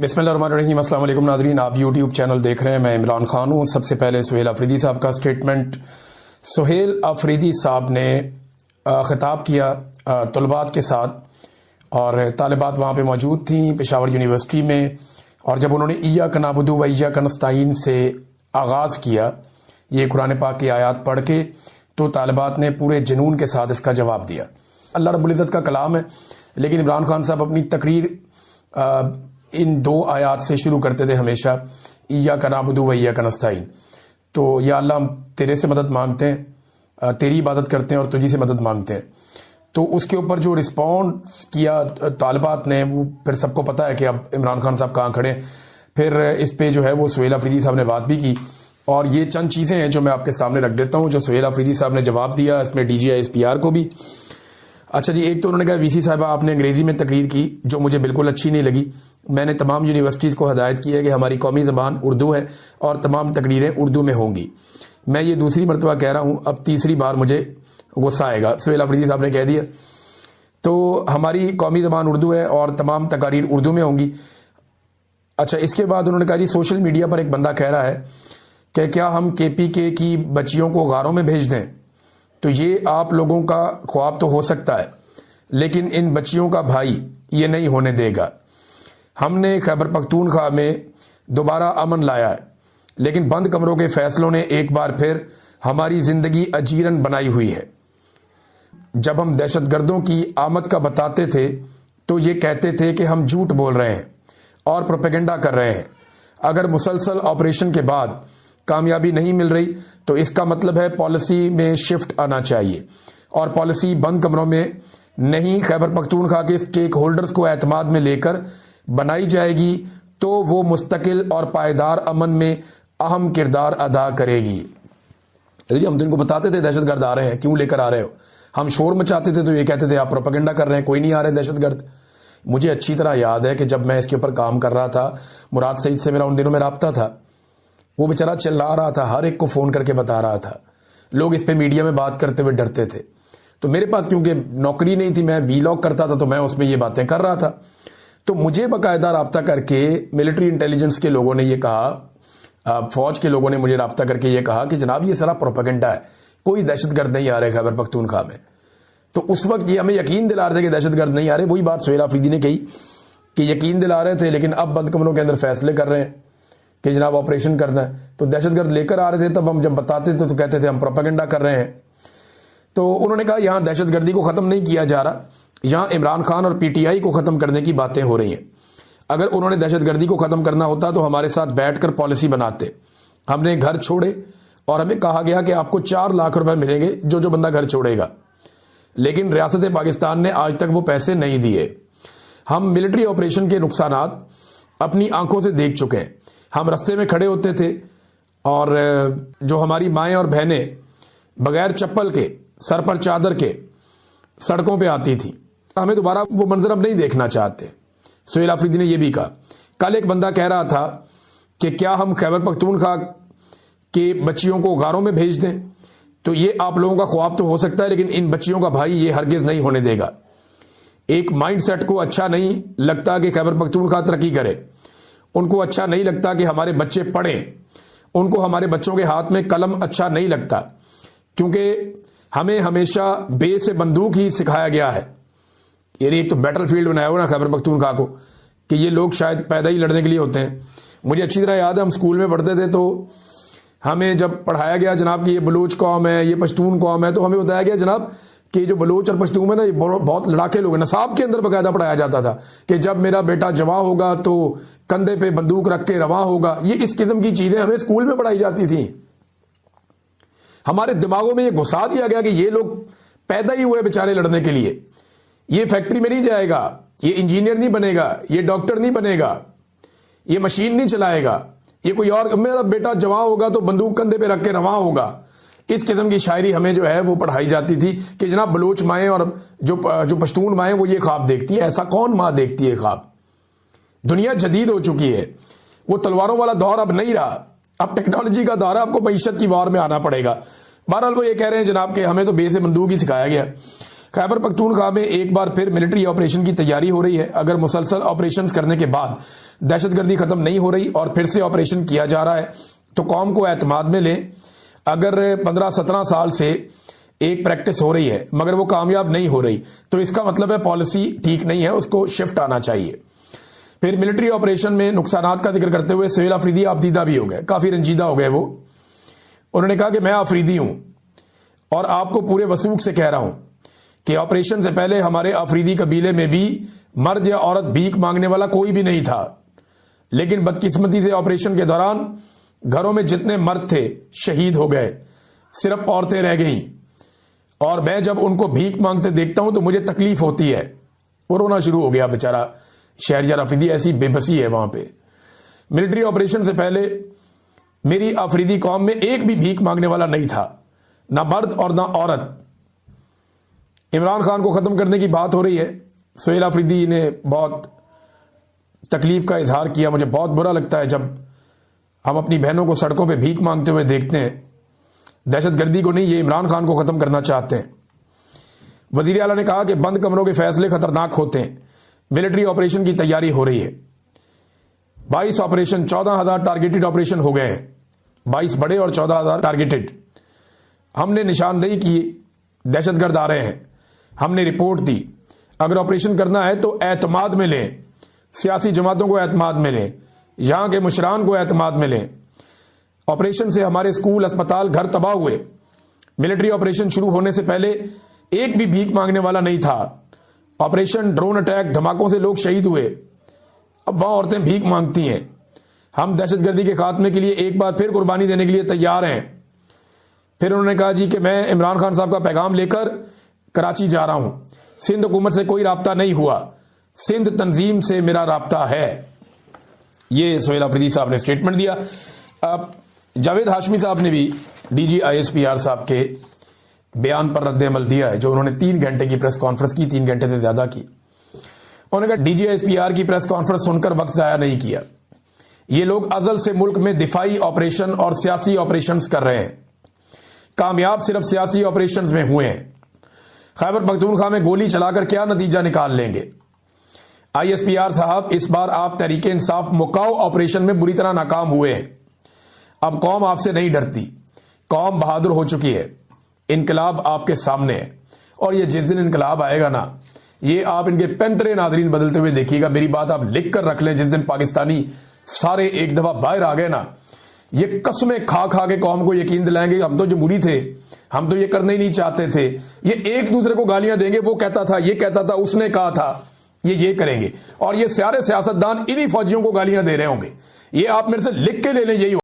बिस्मिल्लाहिर्रहमानिर्रहीम। अस्सलाम वालेकुम नाज़रीन, आप यूट्यूब चैनल देख रहे हैं। मैं इमरान खान हूँ। सबसे पहले सुहेल अफरीदी साहब का स्टेटमेंट। सुहेल अफरीदी साहब ने ख़िताब किया तलबात के साथ और तालिबात वहाँ पे मौजूद थी पेशावर यूनिवर्सिटी में। और जब उन्होंने इय्याका नअबुदु व इय्याका नस्तईन से आगाज़ किया ये कुरान पाक की आयत पढ़ के, तो तालिबात ने पूरे जुनून के साथ इसका जवाब दिया। अल्लाह रब्बुल इज़्ज़त का कलाम है, लेकिन इमरान खान साहब अपनी तकरीर इन दो आयात से शुरू करते थे हमेशा, इय्याका नअबुदु व इय्याका नस्तईन। तो या अल्लाह हम तेरे से मदद मांगते हैं, तेरी इबादत करते हैं और तुझी से मदद मांगते हैं। तो उसके ऊपर जो रिस्पॉन्स किया तालिबात ने, वो फिर सबको पता है कि अब इमरान खान साहब कहाँ खड़े हैं। फिर इस पे जो है वो सुहेल अफरीदी साहब ने बात भी की, और ये चंद चीज़ें हैं जो मैं आपके सामने रख देता हूँ जो सुहेल अफरीदी साहब ने जवाब दिया, इसमें DGISPR को भी। अच्छा जी, एक तो उन्होंने कहा वीसी साहिबा आपने अंग्रेज़ी में तकरीर की जो मुझे बिल्कुल अच्छी नहीं लगी। मैंने तमाम यूनिवर्सिटीज़ को हदायत की है कि हमारी कौमी ज़बान उर्दू है और तमाम तकरीरें उर्दू में होंगी। मैं ये दूसरी मरतबा कह रहा हूँ, अब तीसरी बार मुझे गुस्सा आएगा। सुहेल अफरीदी साहब ने कह दिया, तो हमारी कौमी ज़बान उर्दू है और तमाम तकारीर उर्दू में होंगी। अच्छा, इसके बाद उन्होंने कहा जी सोशल मीडिया पर एक बंदा कह रहा है कि क्या हम KPK की बच्चियों को गारों में भेज दें। तो ये आप लोगों का ख्वाब तो हो सकता है, लेकिन इन बच्चियों का भाई ये नहीं होने देगा। हमने खैबर पख्तूनख्वा में दोबारा अमन लाया है, लेकिन बंद कमरों के फैसलों ने एक बार फिर हमारी ज़िंदगी अजीरन बनाई हुई है। जब हम दहशतगर्दों की आमद का बताते थे तो ये कहते थे कि हम झूठ बोल रहे हैं और प्रोपेगेंडा कर रहे हैं। अगर मुसलसल ऑपरेशन के बाद कामयाबी नहीं मिल रही तो इसका मतलब है पॉलिसी में शिफ्ट आना चाहिए, और पॉलिसी बंद कमरों में नहीं, खैबर पख्तूनख्वा के स्टेक होल्डर्स को एतमाद में लेकर बनाई जाएगी, तो वो मुस्तकिल और पायदार अमन में अहम किरदार अदा करेगी। हम तो इनको बताते थे दहशतगर्द आ रहे हैं, क्यों लेकर आ रहे हो। हम शोर मचाते थे तो ये कहते थे आप प्रोपेगेंडा कर रहे हैं, कोई नहीं आ रहे दहशतगर्द। मुझे अच्छी तरह याद है कि जब मैं इसके ऊपर काम कर रहा था, मुराद सईद से मेरा उन दिनों में राब्ता था। वो बेचारा चिल्ला रहा था, हर एक को फ़ोन करके बता रहा था। लोग इस पे मीडिया में बात करते हुए डरते थे। तो मेरे पास क्योंकि नौकरी नहीं थी, मैं वीलॉग करता था, तो मैं उसमें ये बातें कर रहा था। तो मुझे बाकायदा राब्ता करके मिलिट्री इंटेलिजेंस के लोगों ने ये कहा, फौज के लोगों ने मुझे राब्ता करके ये कहा कि जनाब ये सारा प्रोपेगेंडा है, कोई दहशतगर्द नहीं आ रहे खैबर पख्तूनख्वा में। तो उस वक्त ये हमें यकीन दिला रहे थे कि दहशतगर्द नहीं आ रहे। वही बात सुहेल अफरीदी ने कही कि यकीन दिला रहे थे, लेकिन अब बंद कमरों के अंदर फैसले कर रहे हैं कि जनाब ऑपरेशन करना है। तो दहशतगर्द लेकर आ रहे थे, तब हम जब बताते थे तो कहते थे हम प्रोपेगेंडा कर रहे हैं। तो उन्होंने कहा यहाँ दहशतगर्दी को ख़त्म नहीं किया जा रहा, यहाँ इमरान खान और PTI को ख़त्म करने की बातें हो रही हैं। अगर उन्होंने दहशतगर्दी को ख़त्म करना होता तो हमारे साथ बैठकर पॉलिसी बनाते। हमने घर छोड़े और हमें कहा गया कि आपको 4 लाख रुपए मिलेंगे जो बंदा घर छोड़ेगा, लेकिन रियासत पाकिस्तान ने आज तक वो पैसे नहीं दिए। हम मिलिट्री ऑपरेशन के नुकसानात अपनी आंखों से देख चुके हैं। हम रास्ते में खड़े होते थे और जो हमारी माएँ और बहनें बगैर चप्पल के, सर पर चादर के सड़कों पे आती थी, हमें दोबारा वो मंजर अब नहीं देखना चाहते। सुहेल अफरीदी ने यह भी कहा। कल एक बंदा कह रहा था कि क्या हम खैबर पख्तूनख्वा के बच्चियों को गारों में भेज दें। तो ये आप लोगों का ख्वाब तो हो सकता है, लेकिन इन बच्चियों का भाई ये हरगिज नहीं होने देगा। एक माइंडसेट को अच्छा नहीं लगता कि खैबर पख्तूनख्वा तरक्की करे, उनको अच्छा नहीं लगता कि हमारे बच्चे पढ़ें, उनको हमारे बच्चों के हाथ में कलम अच्छा नहीं लगता, क्योंकि हमें हमेशा बे से बंदूक ही सिखाया गया है। यानी एक तो बैटल फील्ड बनाया हुआ ना खैबर पख्तूनख्वा को, कि ये लोग शायद पैदा ही लड़ने के लिए होते हैं। मुझे अच्छी तरह याद है, हम स्कूल में पढ़ते थे तो हमें जब पढ़ाया गया जनाब कि ये बलूच कौम है, ये पश्तून कौम है, तो हमें बताया गया जनाब कि जो बलूच और पश्तून है ना, ये बहुत लड़ाके लोग हैं। नसाब के अंदर बाकायदा पढ़ाया जाता था कि जब मेरा बेटा जवां होगा तो कंधे पे बंदूक रख के रवां होगा। ये इस किस्म की चीजें हमें स्कूल में पढ़ाई जाती थी। हमारे दिमागों में ये घुसा दिया गया कि ये लोग पैदा ही हुए बेचारे लड़ने के लिए। ये फैक्ट्री में नहीं जाएगा, ये इंजीनियर नहीं बनेगा, ये डॉक्टर नहीं बनेगा, ये मशीन नहीं चलाएगा, ये कोई और, मेरा बेटा जवां होगा तो बंदूक कंधे पे रख के रवां होगा। इस किस्म की शायरी हमें जो है वो पढ़ाई जाती थी कि जनाब बलूच माएँ और जो पश्तून माएँ वो ये ख्वाब देखती है। ऐसा कौन माँ देखती है ख्वाब। दुनिया जदीद हो चुकी है, वो तलवारों वाला दौर अब नहीं रहा, अब टेक्नोलॉजी का दौर है, आपको मईशत की वार में आना पड़ेगा। बहरहाल वो ये कह रहे हैं जनाब कि हमें तो बे से बंदूक ही सिखाया गया। खैबर पख्तूनख्वा में एक बार फिर मिलिट्री ऑपरेशन की तैयारी हो रही है। अगर मुसलसल ऑपरेशंस करने के बाद दहशतगर्दी खत्म नहीं हो रही और फिर से ऑपरेशन किया जा रहा है तो कौम को एतमाद में लें। अगर 15-17 साल से एक प्रैक्टिस हो रही है मगर वो कामयाब नहीं हो रही तो इसका मतलब है पॉलिसी ठीक नहीं है, उसको शिफ्ट आना चाहिए। फिर मिलिट्री ऑपरेशन में नुकसानात का जिक्र करते हुए सुहेल अफरीदी आपदीदा भी हो गए, काफी रंजीदा हो गए वो। उन्होंने कहा कि मैं अफरीदी हूं और आपको पूरे वसूख से कह रहा हूं कि ऑपरेशन से पहले हमारे अफरीदी कबीले में भी मर्द या औरत भीख मांगने वाला कोई भी नहीं था, लेकिन बदकिस्मती से ऑपरेशन के दौरान घरों में जितने मर्द थे शहीद हो गए, सिर्फ औरतें रह गईं। और मैं जब उनको भीख मांगते देखता हूं तो मुझे तकलीफ होती है। वो रोना शुरू हो गया बेचारा शहरयार अफरीदी, ऐसी बेबसी है वहां पे। मिलिट्री ऑपरेशन से पहले मेरी अफरीदी कौम में एक भी भीख मांगने वाला नहीं था, ना मर्द और ना औरत। इमरान खान को खत्म करने की बात हो रही है। सुहेल अफरीदी ने बहुत तकलीफ का इजहार किया। मुझे बहुत बुरा लगता है जब हम अपनी बहनों को सड़कों पे भीख मांगते हुए देखते हैं। दहशतगर्दी को नहीं, ये इमरान खान को खत्म करना चाहते हैं। वजीर आला ने कहा कि बंद कमरों के फैसले खतरनाक होते हैं। मिलिट्री ऑपरेशन की तैयारी हो रही है। 22 ऑपरेशन, 14,000 टारगेटेड ऑपरेशन हो गए हैं। 22 बड़े और 14,000 टारगेटेड। हमने निशानदेही की, दहशतगर्द आ रहे हैं, हमने रिपोर्ट दी। अगर ऑपरेशन करना है तो एतमाद में लें, सियासी जमातों को एतमाद में लें, यहां के मुशरान को एतमाद में लें। ऑपरेशन से हमारे स्कूल, अस्पताल, घर तबाह हुए। मिलिट्री ऑपरेशन शुरू होने से पहले एक भी भीख मांगने वाला नहीं था। ऑपरेशन ड्रोन अटैक, धमाकों से लोग शहीद हुए। अब वहां औरतें भीख मांगती हैं। हम दहशतगर्दी के खात्मे के लिए एक बार फिर कुर्बानी देने के लिए तैयार हैं। फिर उन्होंने कहा जी कि मैं इमरान खान साहब का पैगाम लेकर कराची जा रहा हूं। सिंध हुकूमत से कोई राब्ता नहीं हुआ, सिंध तंजीम से मेरा राब्ता है। ये सुहेल अफरीदी साहब ने स्टेटमेंट दिया। अब जावेद हाशमी साहब ने भी डीजी ISPR साहब के बयान पर रद्द-ए-अमल दिया है, जो उन्होंने 3 घंटे की प्रेस कॉन्फ्रेंस की, 3 घंटे से ज्यादा की। उन्होंने कहा डीजी ISPR की प्रेस कॉन्फ्रेंस सुनकर वक्त जाया नहीं किया। ये लोग अजल से मुल्क में दिफाई ऑपरेशन और सियासी ऑपरेशन कर रहे हैं। कामयाब सिर्फ सियासी ऑपरेशन में हुए हैं। खैबर पख्तूनख्वा में गोली चलाकर क्या नतीजा निकाल लेंगे? ISPR साहब, इस बार आप तहरीक इंसाफ मुकाओ ऑपरेशन में बुरी तरह नाकाम हुए हैं। अब कौम आपसे नहीं डरती, कौम बहादुर हो चुकी है। इनकलाब आपके सामने है और ये जिस दिन इनकलाब आएगा ना, ये आप इनके पैंतरे नादरीन बदलते हुए देखिएगा। मेरी बात आप लिख कर रख लें। जिस दिन पाकिस्तानी सारे एक दफा बाहर आ गए ना, ये कसमें खा खा के कौम को यकीन दिलाएंगे हम तो जमहूरी थे, हम तो ये करने ही नहीं चाहते थे। ये एक दूसरे को गालियां देंगे, वो कहता था, ये कहता था, उसने कहा था, ये करेंगे। और ये सारे सियासतदान इन्हीं फौजियों को गालियां दे रहे होंगे। ये आप मेरे से लिख के ले लें, यही